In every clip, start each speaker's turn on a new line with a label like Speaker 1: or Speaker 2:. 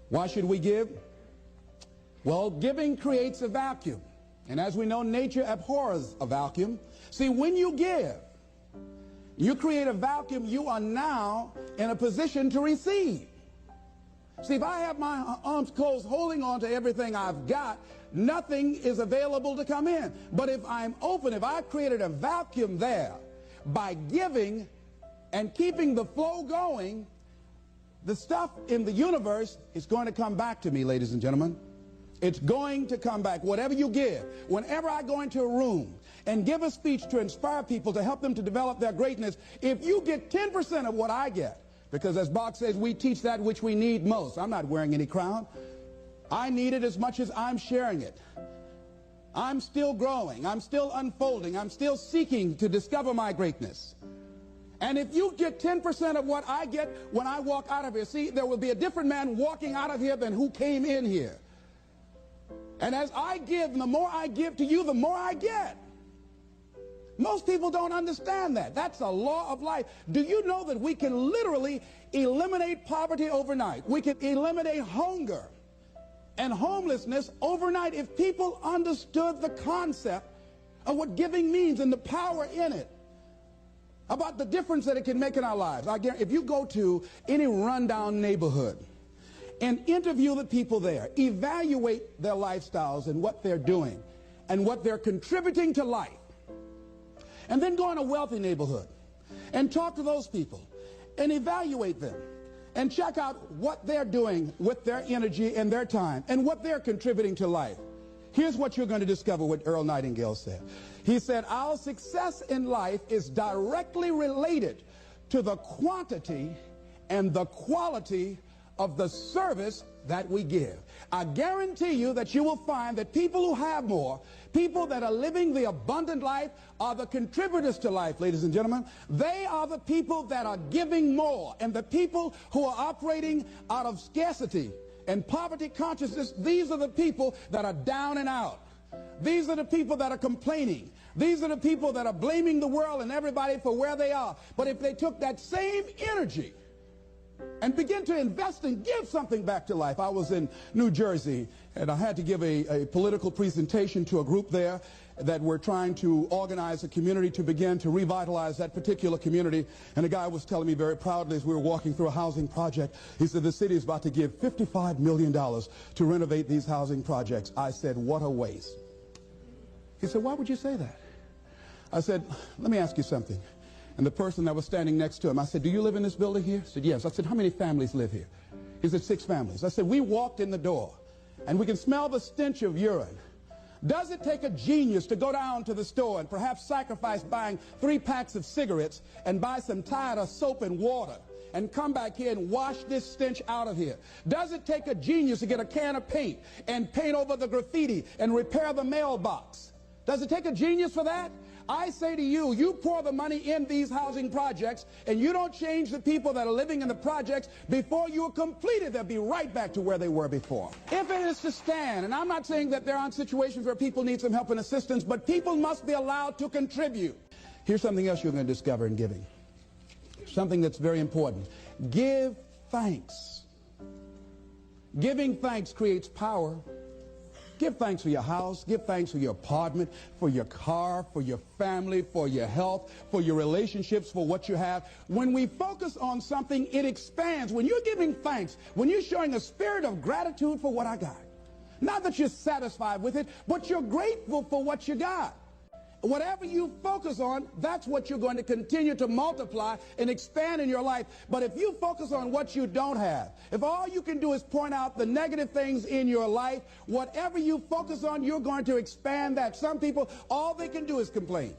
Speaker 1: Why should we give? Well, giving creates a vacuum. And as we know, nature abhors a vacuum. See, when you give, you create a vacuum. You are now in a position to receive. See, if I have my arms closed holding on to everything I've got, nothing is available to come in. But if I'm open, if I've created a vacuum there by giving and keeping the flow going, the stuff in the universe is going to come back to me, ladies and gentlemen. It's going to come back. Whatever you give, whenever I go into a room and give a speech to inspire people, to help them to develop their greatness, if you get 10% of what I get, because as Bach says, we teach that which we need most. I'm not wearing any crown. I need it as much as I'm sharing it. I'm still growing. I'm still unfolding. I'm still seeking to discover my greatness. And if you get 10% of what I get when I walk out of here, see, there will be a different man walking out of here than who came in here. And as I give, the more I give to you, the more I get. Most people don't understand that. That's a law of life. Do you know that we can literally eliminate poverty overnight? We can eliminate hunger and homelessness overnight if people understood the concept of what giving means and the power in it, about the difference that it can make in our lives. I guarantee, if you go to any rundown neighborhood and interview the people there, evaluate their lifestyles and what they're doing and what they're contributing to life, and then go in a wealthy neighborhood and talk to those people and evaluate them and check out what they're doing with their energy and their time and what they're contributing to life. Here's what you're going to discover what Earl Nightingale said. He said, our success in life is directly related to the quantity and the quality of the service that we give. I guarantee you that you will find that people who have more, people that are living the abundant life, are the contributors to life, ladies and gentlemen. They are the people that are giving more. And the people who are operating out of scarcity and poverty consciousness, these are the people that are down and out. These are the people that are complaining. These are the people that are blaming the world and everybody for where they are. But if they took that same energy and begin to invest and give something back to life. I was in New Jersey, and I had to give a political presentation to a group there that were trying to organize a community to begin to revitalize that particular community. And a guy was telling me very proudly as we were walking through a housing project, he said, the city is about to give $55 million to renovate these housing projects. I said, what a waste. He said, why would you say that? I said, let me ask you something. And the person that was standing next to him, I said, do you live in this building here? He said, yes. I said, how many families live here? He said, 6 families. I said, we walked in the door and we can smell the stench of urine. Does it take a genius to go down to the store and perhaps sacrifice buying 3 packs of cigarettes and buy some Tide of soap and water and come back here and wash this stench out of here? Does it take a genius to get a can of paint and paint over the graffiti and repair the mailbox? Does it take a genius for that? I say to you, you pour the money in these housing projects and you don't change the people that are living in the projects, before you are completed, they'll be right back to where they were before. If it is to stand, and I'm not saying that there aren't situations where people need some help and assistance, but people must be allowed to contribute. Here's something else you're going to discover in giving. Something that's very important. Give thanks. Giving thanks creates power. Give thanks for your house. Give thanks for your apartment, for your car, for your family, for your health, for your relationships, for what you have. When we focus on something, it expands. When you're giving thanks, when you're showing a spirit of gratitude for what I got, not that you're satisfied with it, but you're grateful for what you got. Whatever you focus on, that's what you're going to continue to multiply and expand in your life. But if you focus on what you don't have, if all you can do is point out the negative things in your life, whatever you focus on, you're going to expand that. Some people, all they can do is complain.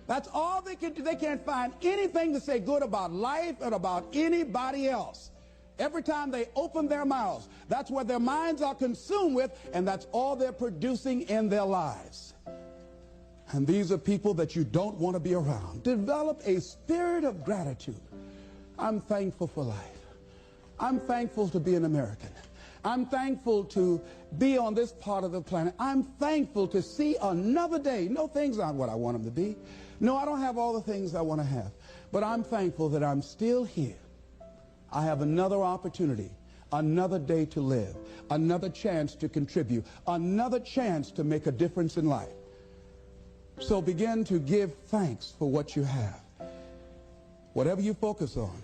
Speaker 1: That's all they can do. They can't find anything to say good about life and about anybody else. Every time they open their mouths, that's what their minds are consumed with, and that's all they're producing in their lives. And these are people that you don't want to be around. Develop a spirit of gratitude. I'm thankful for life. I'm thankful to be an American. I'm thankful to be on this part of the planet. I'm thankful to see another day. No, things aren't what I want them to be. No, I don't have all the things I want to have. But I'm thankful that I'm still here. I have another opportunity. another day to live, another chance to contribute, another chance to make a difference in life. So begin to give thanks for what you have. Whatever you focus on,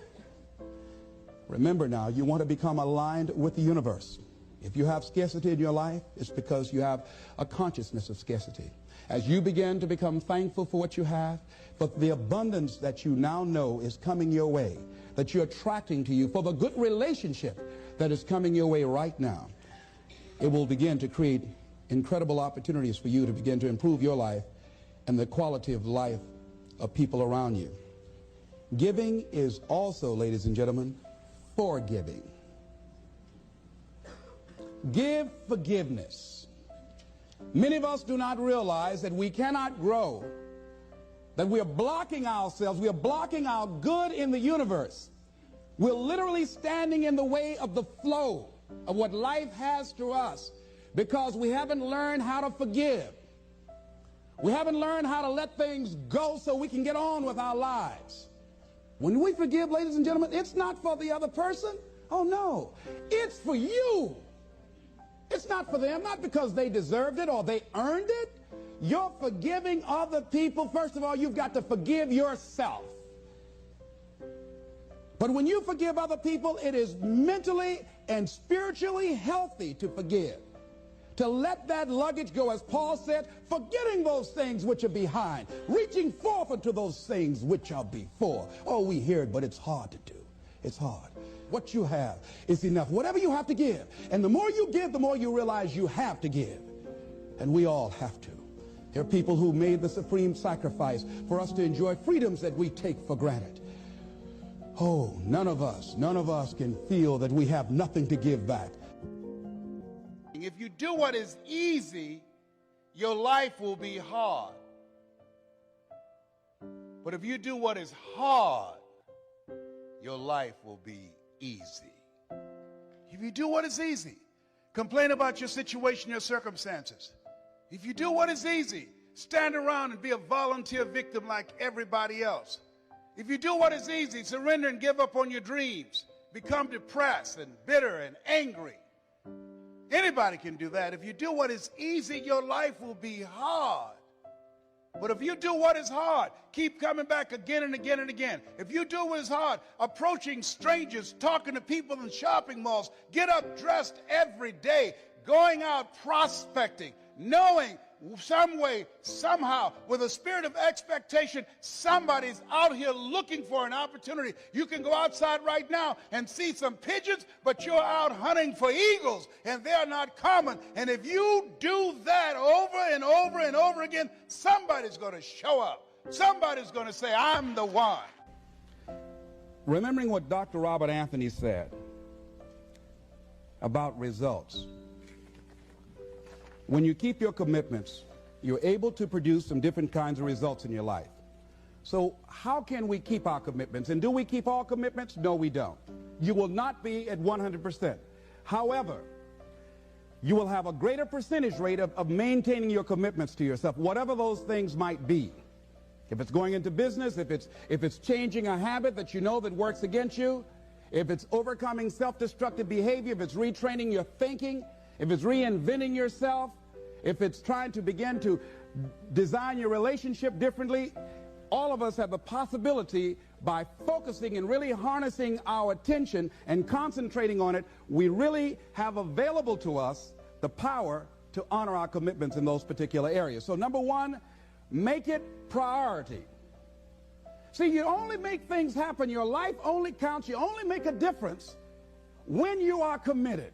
Speaker 1: remember now, you want to become aligned with the universe. If you have scarcity in your life, it's because you have a consciousness of scarcity. As you begin to become thankful for what you have, for the abundance that you now know is coming your way, that you're attracting to you, for the good relationship that is coming your way right now, it will begin to create incredible opportunities for you to begin to improve your life and the quality of life of people around you. Giving is also, ladies and gentlemen, forgiving. Give forgiveness. Many of us do not realize that we cannot grow, that we are blocking ourselves, we are blocking our good in the universe. We're literally standing in the way of the flow of what life has to us because we haven't learned how to forgive. We haven't learned how to let things go so we can get on with our lives. When we forgive, ladies and gentlemen, it's not for the other person. Oh, no. It's for you. It's not for them, not because they deserved it or they earned it. You're forgiving other people. First of all, you've got to forgive yourself. But when you forgive other people, it is mentally and spiritually healthy to forgive. To let that luggage go, as Paul said, forgetting those things which are behind, reaching forth unto those things which are before. Oh, we hear it, but it's hard to do. It's hard. What you have is enough. Whatever you have to give. And the more you give, the more you realize you have to give. And we all have to. There are people who made the supreme sacrifice for us to enjoy freedoms that we take for granted. Oh, none of us can feel that we have nothing to give back.
Speaker 2: If you do what is easy, your life will be hard. But if you do what is hard, your life will be easy. If you do what is easy, complain about your situation, your circumstances. If you do what is easy, stand around and be a volunteer victim like everybody else. If you do what is easy, surrender and give up on your dreams, become depressed and bitter and angry. Anybody can do that. If you do what is easy, your life will be hard. But if you do what is hard, keep coming back again and again and again. If you do what is hard, approaching strangers, talking to people in shopping malls, get up dressed every day, going out prospecting, knowing some way, somehow, with a spirit of expectation, somebody's out here looking for an opportunity. You can go outside right now and see some pigeons, but you're out hunting for eagles, and they're not common. And if you do that over and over and over again, somebody's going to show up. Somebody's going to say, I'm the one.
Speaker 1: Remembering what Dr. Robert Anthony said about results. When you keep your commitments, you're able to produce some different kinds of results in your life. So how can we keep our commitments? And do we keep all commitments? No, we don't. You will not be at 100%. However, you will have a greater percentage rate of maintaining your commitments to yourself, whatever those things might be. If it's going into business, if it's changing a habit that you know that works against you, if it's overcoming self-destructive behavior, if it's retraining your thinking, if it's reinventing yourself, if it's trying to begin to design your relationship differently, all of us have the possibility, by focusing and really harnessing our attention and concentrating on it, we really have available to us the power to honor our commitments in those particular areas. So number one, make it priority. See, you only make things happen. Your life only counts. You only make a difference when you are committed.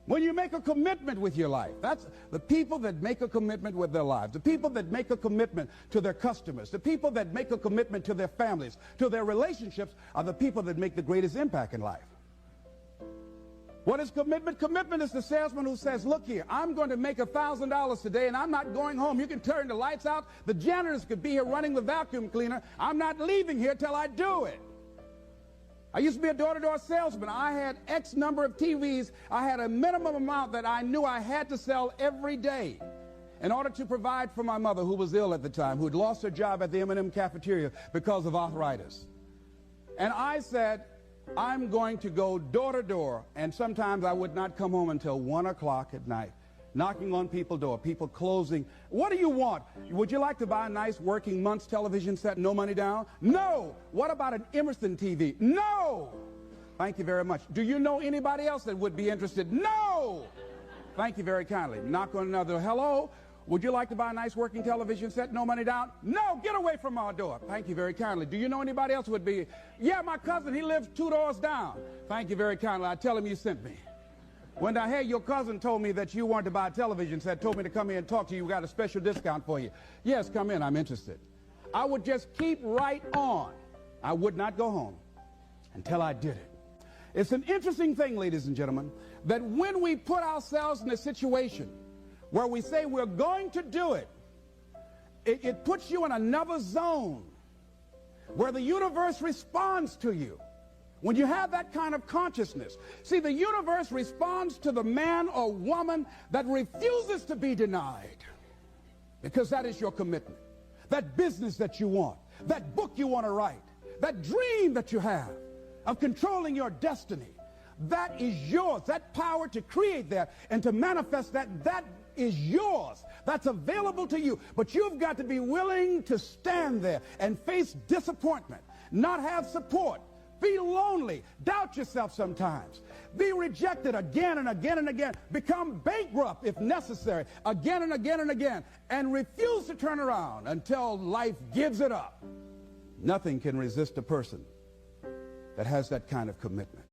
Speaker 1: When you make a commitment with your life. That's the people that make a commitment with their lives, the people that make a commitment to their customers, the people that make a commitment to their families, to their relationships, are the people that make the greatest impact in life. What is commitment? Commitment is the salesman who says, look here, I'm going to make $1,000 today and I'm not going home. You can turn the lights out. The janitors could be here running the vacuum cleaner. I'm not leaving here till I do it. I used to be a door-to-door salesman. I had X number of TVs. I had a minimum amount that I knew I had to sell every day in order to provide for my mother, who was ill at the time, who had lost her job at the M&M cafeteria because of arthritis. And I said, I'm going to go door to door, and sometimes I would not come home until 1 o'clock at night, knocking on people's door, people closing. What do you want? Would you like to buy a nice working month's television set, no money down? No. What about an Emerson TV? No. Thank you very much. Do you know anybody else that would be interested? No. Thank you very kindly. Knock on another. Hello. Would you like to buy a nice working television set, no money down? No, get away from our door. Thank you very kindly. Do you know anybody else would be? Yeah, my cousin, he lives 2 doors down. Thank you very kindly. I tell him you sent me. When I heard your cousin told me that you wanted to buy a television set, told me to come here and talk to you, we got a special discount for you. Yes, come in, I'm interested. I would just keep right on. I would not go home until I did it. It's an interesting thing, ladies and gentlemen, that when we put ourselves in a situation where we say we're going to do it, it puts you in another zone where the universe responds to you. When you have that kind of consciousness, see, the universe responds to the man or woman that refuses to be denied, because that is your commitment. That business that you want, that book you want to write, that dream that you have of controlling your destiny, that is yours. That power to create that and to manifest that is yours. That's available to you. But you've got to be willing to stand there and face disappointment, not have support, be lonely, doubt yourself sometimes, be rejected again and again and again, become bankrupt if necessary, again and again and again, and refuse to turn around until life gives it up. Nothing can resist a person that has that kind of commitment.